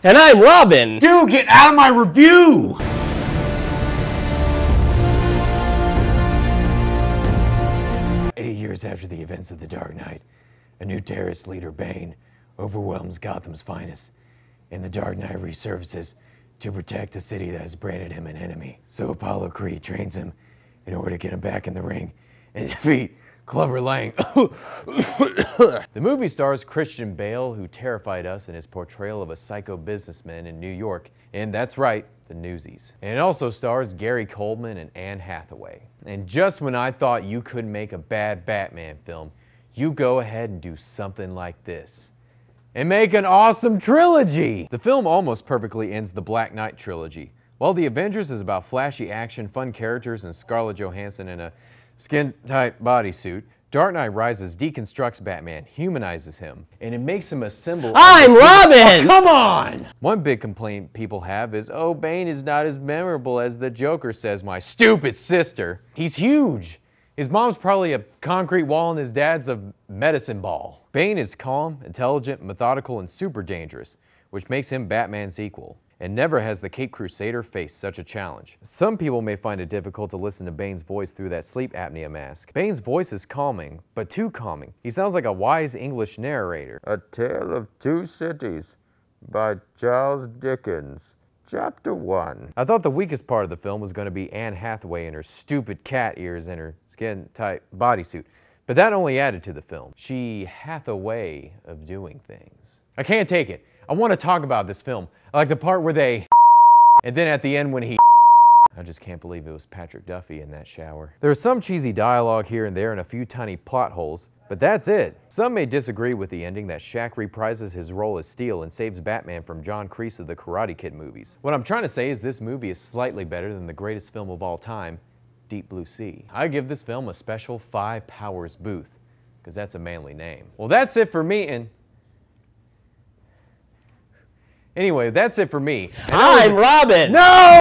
And I'm Robin! Dude, get out of my review! Years after the events of The Dark Knight, a new terrorist leader, Bane, overwhelms Gotham's finest, and the Dark Knight resurfaces to protect a city that has branded him an enemy. So Apollo Creed trains him in order to get him back in the ring and defeat Clubber Lang. The movie stars Christian Bale, who terrified us in his portrayal of a psycho businessman in New York, and that's right, the Newsies. And it also stars Gary Coleman and Anne Hathaway. And just when I thought you couldn't make a bad Batman film, you go ahead and do something like this. And make an awesome trilogy! The film almost perfectly ends the Black Knight trilogy. While The Avengers is about flashy action, fun characters, and Scarlett Johansson in a skin-tight bodysuit, Dark Knight Rises deconstructs Batman, humanizes him, and it makes him a symbol I'm Robin! Oh, come on! One big complaint people have is, oh, Bane is not as memorable as the Joker, says my stupid sister. He's huge. His mom's probably a concrete wall and his dad's a medicine ball. Bane is calm, intelligent, methodical, and super dangerous, which makes him Batman's equal. And never has the Caped Crusader faced such a challenge. Some people may find it difficult to listen to Bane's voice through that sleep apnea mask. Bane's voice is calming, but too calming. He sounds like a wise English narrator. A Tale of Two Cities by Charles Dickens. Chapter 1. I thought the weakest part of the film was going to be Anne Hathaway and her stupid cat ears and her skin-tight bodysuit. But that only added to the film. She hath a way of doing things. I can't take it. I want to talk about this film. I like the part where they and then at the end when he I just can't believe it was Patrick Duffy in that shower. There's some cheesy dialogue here and there and a few tiny plot holes, but that's it. Some may disagree with the ending that Shaq reprises his role as Steel and saves Batman from John Kreese of the Karate Kid movies. What I'm trying to say is this movie is slightly better than the greatest film of all time, Deep Blue Sea. I give this film a special 5 Powers Booth, because that's a manly name. Well, that's it for me, and anyway, that's it for me. I'm Robin! No!